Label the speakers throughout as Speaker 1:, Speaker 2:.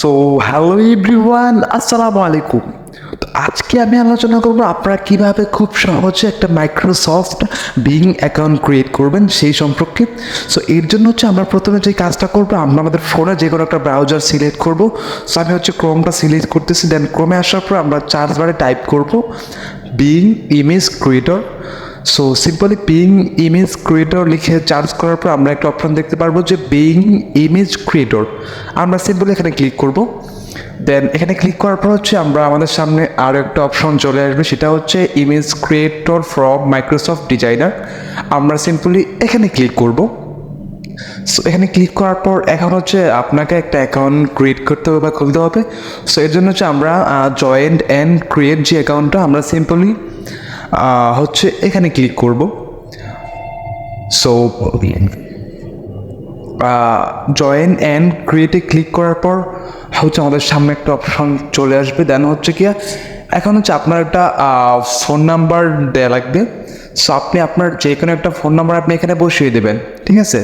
Speaker 1: So hello everyone, আসসালামু আলাইকুম। তো আজকে আমি আলোচনা করব আপনারা কিভাবে খুব সহজে একটা মাইক্রোসফট বিং অ্যাকাউন্ট ক্রিয়েট করবেন সেই সম্পর্কে। সো এর জন্য আমরা প্রথমে যে কাজটা করবো, আমরা আমাদের ফোনে যে কোনো একটা ব্রাউজার সিলেক্ট করব। সো আমি ক্রোমটা সিলেক্ট করতেছি, দেন ক্রোমে আসার পর আমরা সার্চ বারে টাইপ করব being image creator. So simply being image creator লিখে সার্চ করার পর আমরা একটা অপশন দেখতে পারবো যে বিং ইমেজ ক্রিয়েটর। আমরা সিম্পলি এখানে ক্লিক করব। দেন এখানে ক্লিক করার পর আমরা আমাদের সামনে আরও একটা অপশন চলে আসবে, সেটা হচ্ছে image creator from Microsoft designer. আমরা সিম্পলি এখানে ক্লিক করব। সো এখানে ক্লিক করার পর এখন আপনাকে একটা অ্যাকাউন্ট ক্রিয়েট করতে হবে বা খুলতে হবে। সো এর জন্য আমরা জয়েন অ্যান্ড ক্রিয়েট যে অ্যাকাউন্টটা, আমরা সিম্পলি এখানে ক্লিক করব। সো জয়েন অ্যান্ড ক্রিয়েটে ক্লিক করার পর আমাদের সামনে একটা অপশন চলে আসবে। দেন এখন আপনার একটা ফোন নাম্বার দেওয়া লাগবে। সো আপনি আপনার যে কোনো একটা ফোন নাম্বার আপনি এখানে বসিয়ে দেবেন, ঠিক আছে।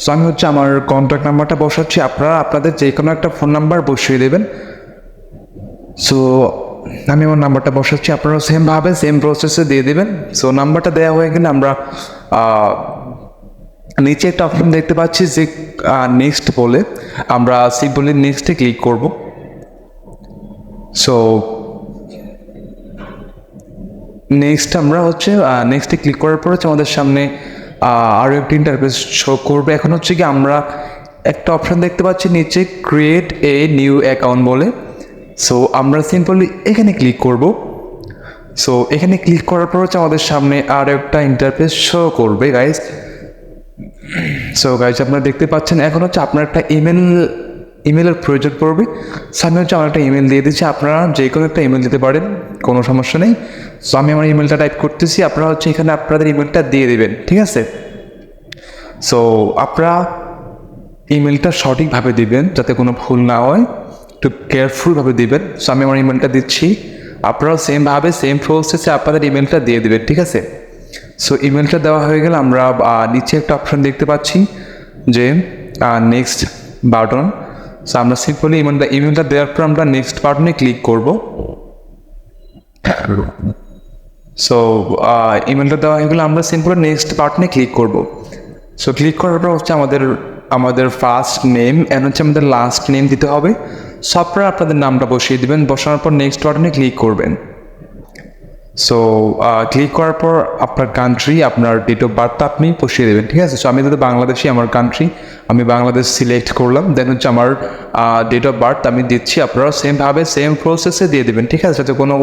Speaker 1: সো আমি আমার কন্ট্যাক্ট নাম্বারটা বসাচ্ছি, আপনারা আপনাদের যে কোনো একটা ফোন নাম্বার বসিয়ে দেবেন। সো আমি আমার নাম্বারটা বসাচ্ছি, আপনারা সেমভাবে সেম প্রসেসে দিয়ে দেবেন। সো নাম্বারটা দেওয়া হয়ে গেলে আমরা নিচে একটা অপশন দেখতে পাচ্ছি যে নেক্সট বলে, আমরা সিম্পলি নেক্সটে ক্লিক করব। সো নেক্সট আমরা নেক্সটে ক্লিক করার পর আমাদের সামনে আরও একটি ইন্টারফেস শো করবে। এখন কি আমরা একটা অপশন দেখতে পাচ্ছি নিচে ক্রিয়েট এ নিউ অ্যাকাউন্ট বলে। সো আমরা সিম্পলি এখানে ক্লিক করব। সো এখানে ক্লিক করার পর আমাদের সামনে আরও একটা ইন্টারফেস শো করবে গাইজ। সো গাইজ আপনারা দেখতে পাচ্ছেন এখন আপনার একটা ইমেলের প্রয়োজন পড়বে। সো আমি আমার একটা ইমেল দিয়ে দিচ্ছি, আপনারা যে কোনো একটা ইমেল দিতে পারেন, কোনো সমস্যা নেই। সো আমি আমার ইমেলটা টাইপ করতেছি, আপনারা এখানে আপনাদের ইমেলটা দিয়ে দেবেন, ঠিক আছে। সো আপনারা ইমেলটা সঠিকভাবে দিবেন যাতে কোনো ভুল না হয়, একটু কেয়ারফুলভাবে দিবেন। সো আমি আমার ইমেলটা দিচ্ছি, আপনারাও সেমভাবে সেম প্রসেসে আপনাদের ইমেলটা দিয়ে দেবেন, ঠিক আছে। সো ইমেলটা দেওয়া হয়ে গেলে আমরা নিচে একটা অপশন দেখতে পাচ্ছি যে নেক্সট বাটন। সো আমরা সিম্পলি ইমেলটা দেওয়ার পর আমরা নেক্সট বাটনে ক্লিক করব। সো ইমেলটা দেওয়া হয়ে গেলে আমরা সিম্পলি নেক্সট বাটনে ক্লিক করব। সো ক্লিক করার পর আমাদের ফার্স্ট নেম এন্ড আমাদের লাস্ট নেম দিতে হবে। সো আপনারা আপনাদের নামটা বসিয়ে দেবেন, বসানোর পর নেক্সট বাটনে ক্লিক করবেন। সো ক্লিক করার পর আপনার কান্ট্রি, আপনার ডেট অফ বার্থটা আপনি বসিয়ে দেবেন, ঠিক আছে। সো আমি যদি বাংলাদেশি, আমার কান্ট্রি আমি বাংলাদেশ সিলেক্ট করলাম। দেন আমার ডেট অফ বার্থ আমি দিচ্ছি, আপনারা সেমভাবে সেম প্রসেসে দিয়ে দেবেন, ঠিক আছে, যাতে কোনো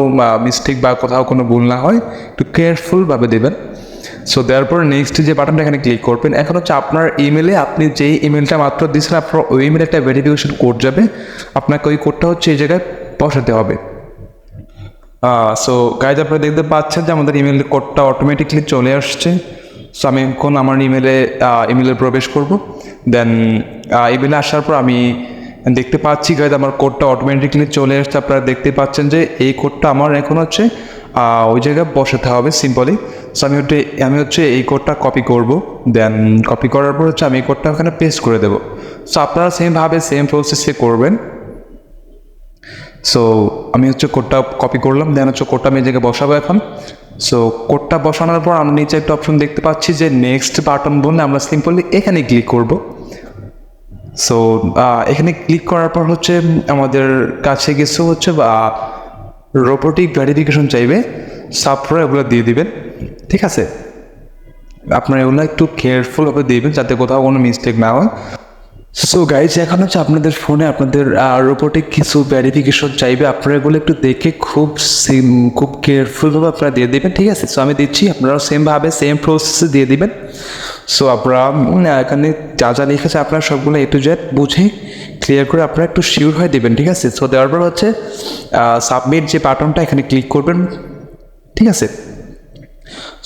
Speaker 1: মিস্টেক বা কোথাও কোনো ভুল না হয়, একটু কেয়ারফুলভাবে দেবেন। সো দেওয়ার পর নেক্সট যে বাটনটা এখানে ক্লিক করবেন। এখন আপনার ইমেলে আপনি যেই ইমেলটা মাত্র দিয়েছেন, আপনার ওই ইমেলে একটা ভেরিফিকেশন কোড যাবে, আপনাকে ওই কোডটা এই জায়গায় বসাতে হবে। সো গাইজ আপনারা দেখতে পাচ্ছেন যে আমাদের ইমেল কোডটা অটোমেটিকলি চলে আসছে। সো আমি এখন আমার ইমেলে প্রবেশ করব। দেন ইমেলে আসার পর আমি দেখতে পাচ্ছি গাইজ আমার কোডটা অটোমেটিকলি চলে আসছে। আপনারা দেখতে পাচ্ছেন যে এই কোডটা আমার এখন ওই জায়গায় বসাতে হবে সিম্পলি। সো আমি এই কোডটা কপি করব। দেন কপি করার পর আমি এই কোডটা ওখানে পেস্ট করে দেবো। সো আপনারা সেমভাবে সেম প্রসেসে করবেন। সো আমি কোডটা কপি করলাম, দেন কোডটা আমি এই জায়গায় বসাবো এখন। সো কোডটা বসানোর পর আমরা নিচে একটা অপশন দেখতে পাচ্ছি যে নেক্সট বাটন বললে, আমরা সিম্পলি এখানে ক্লিক করব। সো এখানে ক্লিক করার পর আমাদের কাছে কিছু রোবোটিক ভেরিফিকেশন চাইবে, সাবফ্রা এগুলো দিয়ে দিবেন, ঠিক আছে। আপনারা এগুলো একটু কেয়ারফুলভাবে দিবেন যাতে কোথাও কোনো মিস্টেক না হয়। সো গাইজ এখন আপনাদের ফোনে আপনাদের রোবোটিক কিছু ভেরিফিকেশন চাইবে, আপনারা এগুলো একটু দেখে খুব কেয়ারফুলভাবে আপনারা দিয়ে দেবেন, ঠিক আছে। সো আমি দিচ্ছি, আপনারাও সেমভাবে সেম প্রসেসে দিয়ে দিবেন। সো আপনারা এখানে যা যা লিখেছে আপনারা সবগুলো A to Z বুঝে ক্লিয়ার করে আপনারা একটু শিওর হয়ে দেবেন, ঠিক আছে। সো দেওয়ার পর সাবমিট যে বাটনটা এখানে ক্লিক করবেন, ঠিক আছে।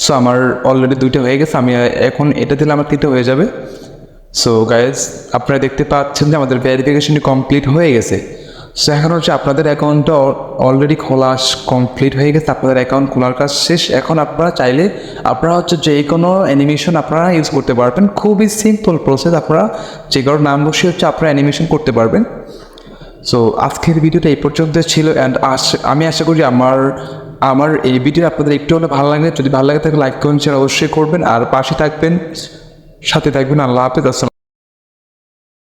Speaker 1: সো আমার অলরেডি 2টা হয়ে গেছে, আমি এখন এটা দিলে আমার 3টা হয়ে যাবে। সো গাইজ আপনারা দেখতে পাচ্ছেন যে আমাদের ভেরিফিকেশনটি কমপ্লিট হয়ে গেছে। সো এখন আপনাদের অ্যাকাউন্টটা অলরেডি খোলা কমপ্লিট হয়ে গেছে, আপনাদের অ্যাকাউন্ট খোলার কাজ শেষ। এখন আপনারা চাইলে আপনারা যে কোনো অ্যানিমেশন আপনারা ইউজ করতে পারবেন, খুবই সিম্পল প্রসেস। আপনারা যে কারোর নাম বসে আপনারা অ্যানিমেশন করতে পারবেন। সো আজকের ভিডিওটা এই পর্যন্ত ছিল, অ্যান্ড আমি আশা করি আমার এই ভিডিও আপনাদের একটু হলে ভালো লাগে। যদি ভালো লাগে তাহলে লাইক কমেন্ট শেয়ার অবশ্যই করবেন, আর পাশে থাকবেন, সাথে থাকবেন। আল্লাহ হাফেজ। আসসালাম।